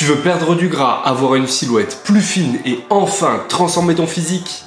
Tu veux perdre du gras, avoir une silhouette plus fine et enfin transformer ton physique?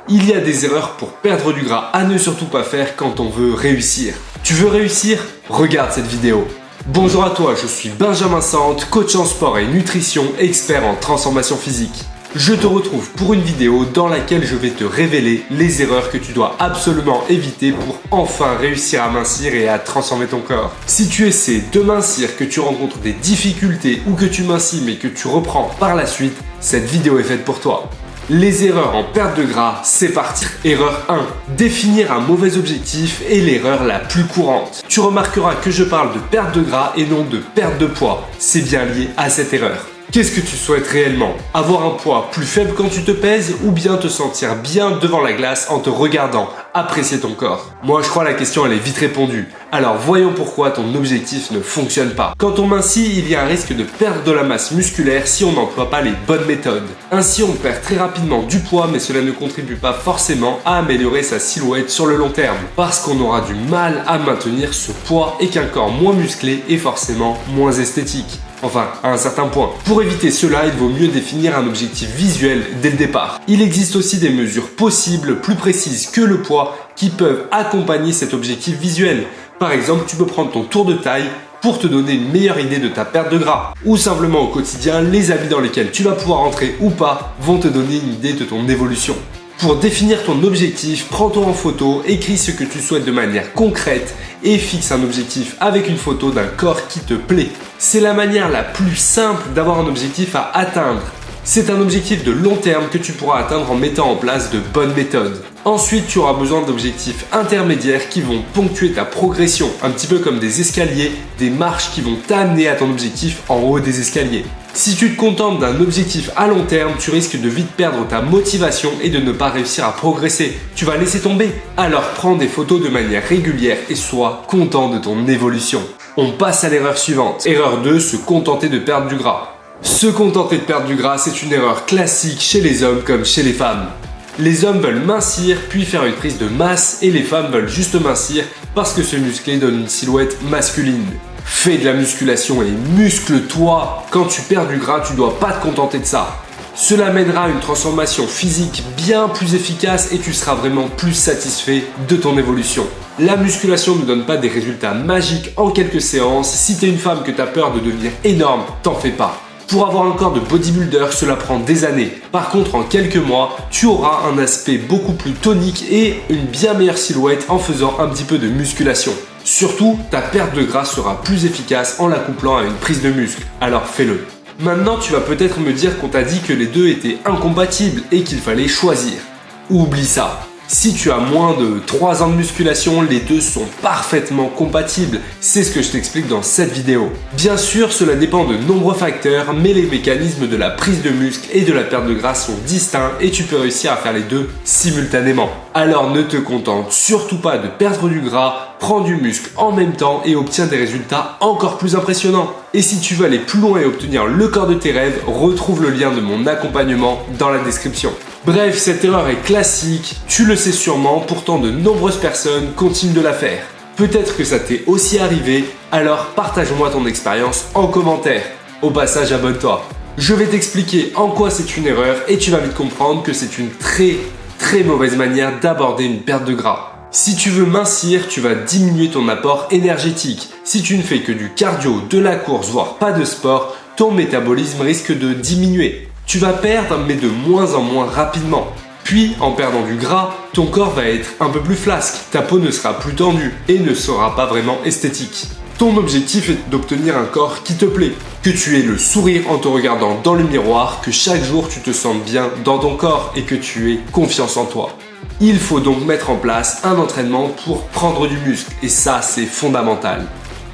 Il y a des erreurs pour perdre du gras à ne surtout pas faire quand on veut réussir. Tu veux réussir? Regarde cette vidéo. Bonjour à toi, je suis Benjamin Sante, coach en sport et nutrition, expert en transformation physique. Je te retrouve pour une vidéo dans laquelle je vais te révéler les erreurs que tu dois absolument éviter pour enfin réussir à mincir et à transformer ton corps. Si tu essaies de mincir, que tu rencontres des difficultés ou que tu mincis mais que tu reprends par la suite, cette vidéo est faite pour toi. Les erreurs en perte de gras, c'est parti. Erreur 1. Définir un mauvais objectif est l'erreur la plus courante. Tu remarqueras que je parle de perte de gras et non de perte de poids. C'est bien lié à cette erreur. Qu'est-ce que tu souhaites réellement? Avoir un poids plus faible quand tu te pèses ou bien te sentir bien devant la glace en te regardant, apprécier ton corps? Moi je crois la question elle est vite répondue. Alors voyons pourquoi ton objectif ne fonctionne pas. Quand on mincit, il y a un risque de perdre de la masse musculaire si on n'emploie pas les bonnes méthodes. Ainsi on perd très rapidement du poids mais cela ne contribue pas forcément à améliorer sa silhouette sur le long terme. Parce qu'on aura du mal à maintenir ce poids et qu'un corps moins musclé est forcément moins esthétique. Enfin, à un certain point. Pour éviter cela, il vaut mieux définir un objectif visuel dès le départ. Il existe aussi des mesures possibles, plus précises que le poids, qui peuvent accompagner cet objectif visuel. Par exemple, tu peux prendre ton tour de taille pour te donner une meilleure idée de ta perte de gras. Ou simplement au quotidien, les habits dans lesquels tu vas pouvoir entrer ou pas vont te donner une idée de ton évolution. Pour définir ton objectif, prends-toi en photo, écris ce que tu souhaites de manière concrète et fixe un objectif avec une photo d'un corps qui te plaît. C'est la manière la plus simple d'avoir un objectif à atteindre. C'est un objectif de long terme que tu pourras atteindre en mettant en place de bonnes méthodes. Ensuite, tu auras besoin d'objectifs intermédiaires qui vont ponctuer ta progression, un petit peu comme des escaliers, des marches qui vont t'amener à ton objectif en haut des escaliers. Si tu te contentes d'un objectif à long terme, tu risques de vite perdre ta motivation et de ne pas réussir à progresser. Tu vas laisser tomber. Alors prends des photos de manière régulière et sois content de ton évolution. On passe à l'erreur suivante. Erreur 2, se contenter de perdre du gras. Se contenter de perdre du gras, c'est une erreur classique chez les hommes comme chez les femmes. Les hommes veulent mincir puis faire une prise de masse et les femmes veulent juste mincir parce que se muscler donne une silhouette masculine. Fais de la musculation et muscle-toi. Quand tu perds du gras, tu dois pas te contenter de ça. Cela mènera à une transformation physique bien plus efficace et tu seras vraiment plus satisfait de ton évolution. La musculation ne donne pas des résultats magiques en quelques séances. Si tu es une femme que tu as peur de devenir énorme, t'en fais pas. Pour avoir un corps de bodybuilder, cela prend des années. Par contre, en quelques mois, tu auras un aspect beaucoup plus tonique et une bien meilleure silhouette en faisant un petit peu de musculation. Surtout, ta perte de gras sera plus efficace en l'accouplant à une prise de muscle. Alors fais-le. Maintenant, tu vas peut-être me dire qu'on t'a dit que les deux étaient incompatibles et qu'il fallait choisir. Oublie ça. Si tu as moins de 3 ans de musculation, les deux sont parfaitement compatibles. C'est ce que je t'explique dans cette vidéo. Bien sûr, cela dépend de nombreux facteurs, mais les mécanismes de la prise de muscle et de la perte de gras sont distincts et tu peux réussir à faire les deux simultanément. Alors ne te contente surtout pas de perdre du gras, prends du muscle en même temps et obtiens des résultats encore plus impressionnants. Et si tu veux aller plus loin et obtenir le corps de tes rêves, retrouve le lien de mon accompagnement dans la description. Bref, cette erreur est classique, tu le sais sûrement, pourtant de nombreuses personnes continuent de la faire. Peut-être que ça t'est aussi arrivé, alors partage-moi ton expérience en commentaire. Au passage, abonne-toi. Je vais t'expliquer en quoi c'est une erreur et tu vas vite comprendre que c'est une très mauvaise manière d'aborder une perte de gras. Si tu veux mincir, tu vas diminuer ton apport énergétique. Si tu ne fais que du cardio, de la course, voire pas de sport, ton métabolisme risque de diminuer. Tu vas perdre, mais de moins en moins rapidement. Puis, en perdant du gras, ton corps va être un peu plus flasque, ta peau ne sera plus tendue et ne sera pas vraiment esthétique. Ton objectif est d'obtenir un corps qui te plaît, que tu aies le sourire en te regardant dans le miroir, que chaque jour tu te sentes bien dans ton corps et que tu aies confiance en toi. Il faut donc mettre en place un entraînement pour prendre du muscle et ça c'est fondamental.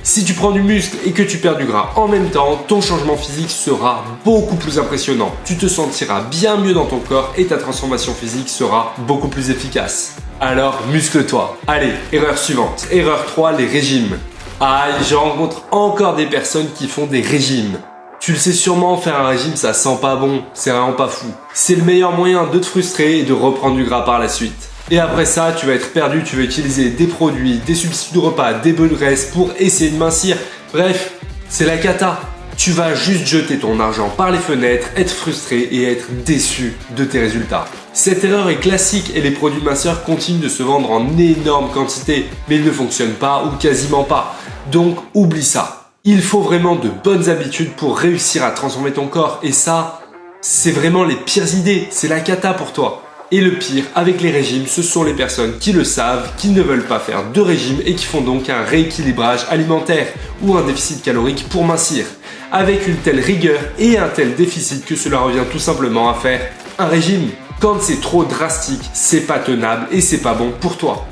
Si tu prends du muscle et que tu perds du gras en même temps, ton changement physique sera beaucoup plus impressionnant. Tu te sentiras bien mieux dans ton corps et ta transformation physique sera beaucoup plus efficace. Alors muscle-toi. Allez, erreur suivante. Erreur 3, les régimes. Aïe, je rencontre encore des personnes qui font des régimes. Tu le sais sûrement, faire un régime ça sent pas bon, c'est vraiment pas fou. C'est le meilleur moyen de te frustrer et de reprendre du gras par la suite. Et après ça, tu vas être perdu, tu vas utiliser des produits, des substituts de repas, des bœufs de graisse pour essayer de mincir. Bref, c'est la cata. Tu vas juste jeter ton argent par les fenêtres, être frustré et être déçu de tes résultats. Cette erreur est classique et les produits minceurs continuent de se vendre en énorme quantité, mais ils ne fonctionnent pas ou quasiment pas. Donc oublie ça. Il faut vraiment de bonnes habitudes pour réussir à transformer ton corps et ça, c'est vraiment les pires idées, c'est la cata pour toi. Et le pire, avec les régimes, ce sont les personnes qui le savent, qui ne veulent pas faire de régime et qui font donc un rééquilibrage alimentaire ou un déficit calorique pour mincir, avec une telle rigueur et un tel déficit que cela revient tout simplement à faire un régime. Quand c'est trop drastique, c'est pas tenable et c'est pas bon pour toi.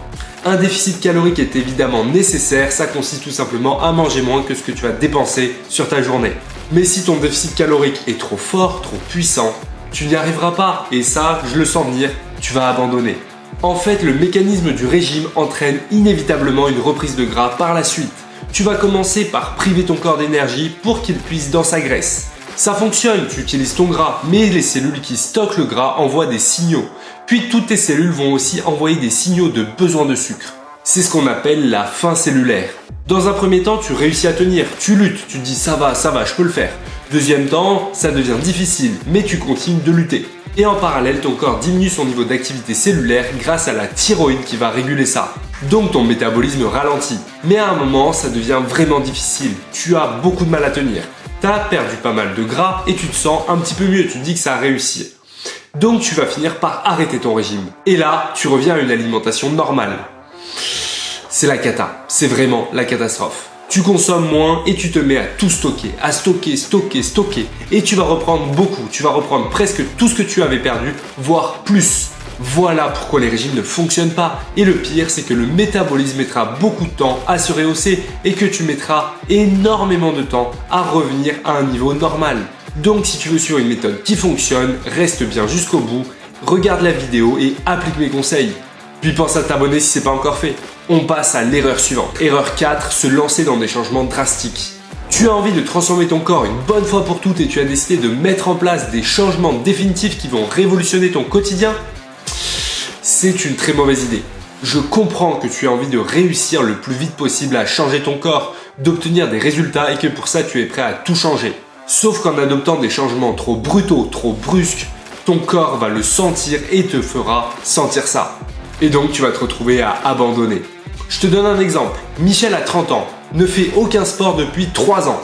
Un déficit calorique est évidemment nécessaire, ça consiste tout simplement à manger moins que ce que tu vas dépenser sur ta journée. Mais si ton déficit calorique est trop fort, trop puissant, tu n'y arriveras pas et ça, je le sens venir, tu vas abandonner. En fait, le mécanisme du régime entraîne inévitablement une reprise de gras par la suite. Tu vas commencer par priver ton corps d'énergie pour qu'il puise dans sa graisse. Ça fonctionne, tu utilises ton gras, mais les cellules qui stockent le gras envoient des signaux. Puis toutes tes cellules vont aussi envoyer des signaux de besoin de sucre. C'est ce qu'on appelle la faim cellulaire. Dans un premier temps, tu réussis à tenir, tu luttes, tu te dis ça va, je peux le faire. Deuxième temps, ça devient difficile, mais tu continues de lutter. Et en parallèle, ton corps diminue son niveau d'activité cellulaire grâce à la thyroïde qui va réguler ça. Donc ton métabolisme ralentit. Mais à un moment, ça devient vraiment difficile. Tu as beaucoup de mal à tenir. Tu as perdu pas mal de gras et tu te sens un petit peu mieux, tu te dis que ça a réussi. Donc tu vas finir par arrêter ton régime. Et là, tu reviens à une alimentation normale. C'est la cata, c'est vraiment la catastrophe. Tu consommes moins et tu te mets à tout stocker, à stocker. Et tu vas reprendre beaucoup, tu vas reprendre presque tout ce que tu avais perdu, voire plus. Voilà pourquoi les régimes ne fonctionnent pas. Et le pire, c'est que le métabolisme mettra beaucoup de temps à se rehausser et que tu mettras énormément de temps à revenir à un niveau normal. Donc si tu veux suivre une méthode qui fonctionne, reste bien jusqu'au bout, regarde la vidéo et applique mes conseils. Puis pense à t'abonner si ce n'est pas encore fait. On passe à l'erreur suivante. Erreur 4, se lancer dans des changements drastiques. Tu as envie de transformer ton corps une bonne fois pour toutes et tu as décidé de mettre en place des changements définitifs qui vont révolutionner ton quotidien? C'est une très mauvaise idée. Je comprends que tu as envie de réussir le plus vite possible à changer ton corps, d'obtenir des résultats et que pour ça tu es prêt à tout changer. Sauf qu'en adoptant des changements trop brutaux, trop brusques, ton corps va le sentir et te fera sentir ça. Et donc tu vas te retrouver à abandonner. Je te donne un exemple. Michel a 30 ans, ne fait aucun sport depuis 3 ans.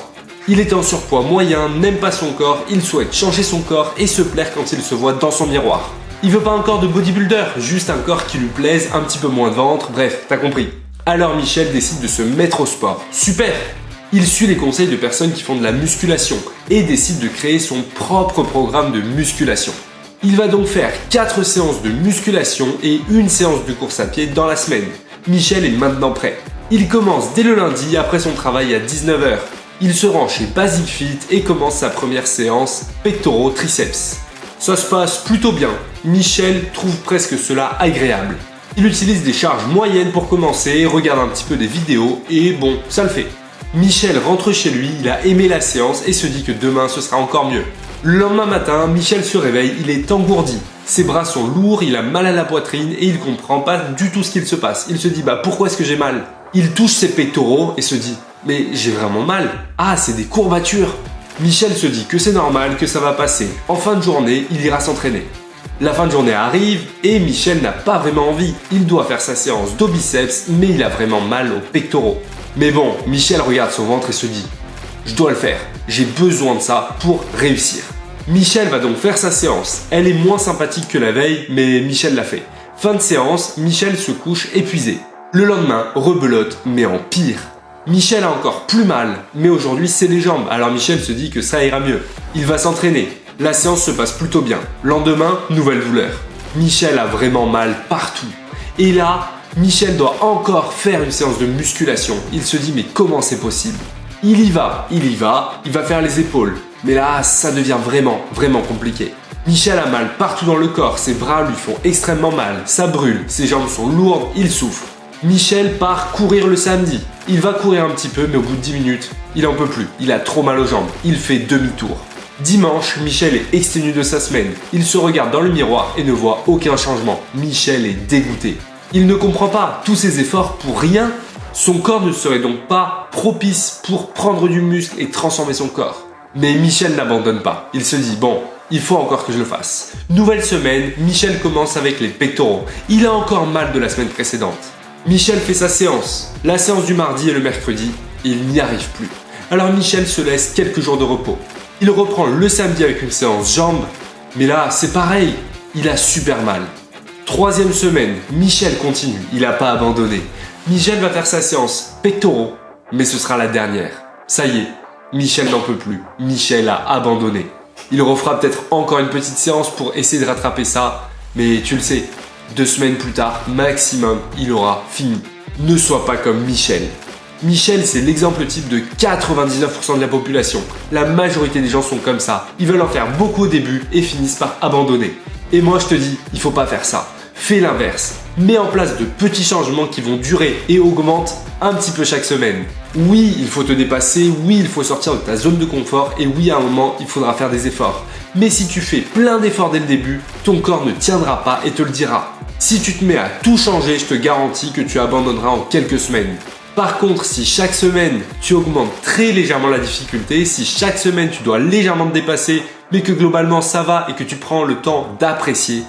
Il est en surpoids moyen, n'aime pas son corps, il souhaite changer son corps et se plaire quand il se voit dans son miroir. Il veut pas un corps de bodybuilder, juste un corps qui lui plaise, un petit peu moins de ventre, bref, t'as compris. Alors Michel décide de se mettre au sport. Super! Il suit les conseils de personnes qui font de la musculation et décide de créer son propre programme de musculation. Il va donc faire 4 séances de musculation et une séance de course à pied dans la semaine. Michel est maintenant prêt. Il commence dès le lundi après son travail à 19h. Il se rend chez Basic Fit et commence sa première séance pectoraux triceps. Ça se passe plutôt bien. Michel trouve presque cela agréable. Il utilise des charges moyennes pour commencer, regarde un petit peu des vidéos et bon, ça le fait. Michel rentre chez lui, il a aimé la séance et se dit que demain ce sera encore mieux. Le lendemain matin, Michel se réveille, il est engourdi. Ses bras sont lourds, il a mal à la poitrine et il comprend pas du tout ce qu'il se passe. Il se dit pourquoi est-ce que j'ai mal? Il touche ses pectoraux et se dit mais j'ai vraiment mal. Ah, c'est des courbatures. Michel se dit que c'est normal, que ça va passer. En fin de journée, il ira s'entraîner. La fin de journée arrive et Michel n'a pas vraiment envie. Il doit faire sa séance de biceps mais il a vraiment mal aux pectoraux. Mais bon, Michel regarde son ventre et se dit je dois le faire, j'ai besoin de ça pour réussir. Michel va donc faire sa séance. Elle est moins sympathique que la veille, mais Michel l'a fait. Fin de séance, Michel se couche épuisé. Le lendemain, rebelote, mais en pire. Michel a encore plus mal, mais aujourd'hui c'est les jambes, alors Michel se dit que ça ira mieux. Il va s'entraîner. La séance se passe plutôt bien. Lendemain, nouvelle douleur. Michel a vraiment mal partout. Et là, Michel doit encore faire une séance de musculation. Il se dit mais comment c'est possible? Il va faire les épaules. Mais là, ça devient vraiment compliqué. Michel a mal partout dans le corps, ses bras lui font extrêmement mal, ça brûle, ses jambes sont lourdes, il souffre. Michel part courir le samedi. Il va courir un petit peu, mais au bout de 10 minutes, il en peut plus, il a trop mal aux jambes, il fait demi-tour. Dimanche, Michel est exténué de sa semaine. Il se regarde dans le miroir et ne voit aucun changement. Michel est dégoûté. Il ne comprend pas tous ces efforts pour rien. Son corps ne serait donc pas propice pour prendre du muscle et transformer son corps. Mais Michel n'abandonne pas. Il se dit, bon, il faut encore que je le fasse. Nouvelle semaine, Michel commence avec les pectoraux. Il a encore mal de la semaine précédente. Michel fait sa séance. La séance du mardi et le mercredi, il n'y arrive plus. Alors Michel se laisse quelques jours de repos. Il reprend le samedi avec une séance jambes. Mais là, c'est pareil. Il a super mal. Troisième semaine, Michel continue. Il n'a pas abandonné. Michel va faire sa séance pectoraux. Mais ce sera la dernière. Ça y est, Michel n'en peut plus. Michel a abandonné. Il refera peut-être encore une petite séance pour essayer de rattraper ça. Mais tu le sais, 2 semaines plus tard, maximum, il aura fini. Ne sois pas comme Michel. Michel, c'est l'exemple type de 99% de la population. La majorité des gens sont comme ça. Ils veulent en faire beaucoup au début et finissent par abandonner. Et moi, je te dis, il faut pas faire ça. Fais l'inverse. Mets en place de petits changements qui vont durer et augmentent un petit peu chaque semaine. Oui, il faut te dépasser, oui, il faut sortir de ta zone de confort et oui, à un moment, il faudra faire des efforts. Mais si tu fais plein d'efforts dès le début, ton corps ne tiendra pas et te le dira. Si tu te mets à tout changer, je te garantis que tu abandonneras en quelques semaines. Par contre, si chaque semaine, tu augmentes très légèrement la difficulté, si chaque semaine, tu dois légèrement te dépasser, mais que globalement ça va et que tu prends le temps d'apprécier,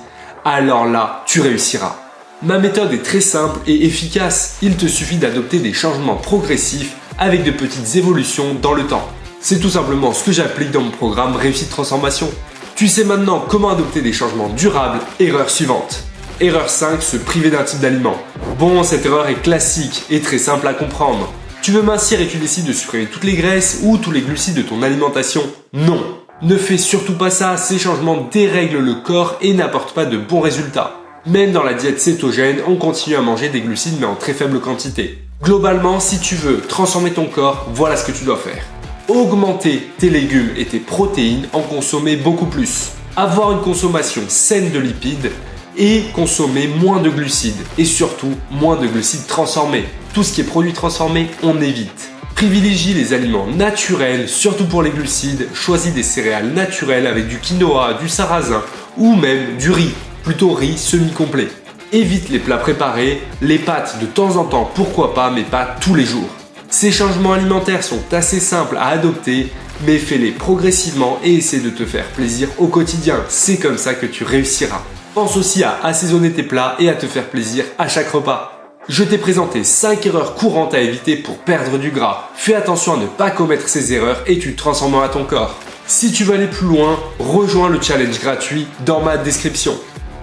alors là, tu réussiras. Ma méthode est très simple et efficace. Il te suffit d'adopter des changements progressifs avec de petites évolutions dans le temps. C'est tout simplement ce que j'applique dans mon programme Réussite Transformation. Tu sais maintenant comment adopter des changements durables. Erreur suivante. Erreur 5, se priver d'un type d'aliment. Bon, cette erreur est classique et très simple à comprendre. Tu veux mincir et tu décides de supprimer toutes les graisses ou tous les glucides de ton alimentation? Non. Ne fais surtout pas ça, ces changements dérèglent le corps et n'apportent pas de bons résultats. Même dans la diète cétogène, on continue à manger des glucides mais en très faible quantité. Globalement, si tu veux transformer ton corps, voilà ce que tu dois faire. Augmenter tes légumes et tes protéines, en consommer beaucoup plus. Avoir une consommation saine de lipides et consommer moins de glucides. Et surtout, moins de glucides transformés. Tout ce qui est produit transformé, on évite. Privilégie les aliments naturels, surtout pour les glucides. Choisis des céréales naturelles avec du quinoa, du sarrasin ou même du riz. Plutôt riz semi-complet. Évite les plats préparés, les pâtes de temps en temps, pourquoi pas, mais pas tous les jours. Ces changements alimentaires sont assez simples à adopter, mais fais-les progressivement et essaie de te faire plaisir au quotidien. C'est comme ça que tu réussiras. Pense aussi à assaisonner tes plats et à te faire plaisir à chaque repas. Je t'ai présenté 5 erreurs courantes à éviter pour perdre du gras. Fais attention à ne pas commettre ces erreurs et tu transformeras ton corps. Si tu veux aller plus loin, rejoins le challenge gratuit dans ma description.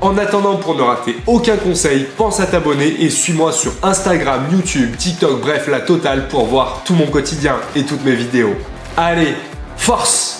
En attendant, pour ne rater aucun conseil, pense à t'abonner et suis-moi sur Instagram, YouTube, TikTok, bref la totale pour voir tout mon quotidien et toutes mes vidéos. Allez, force!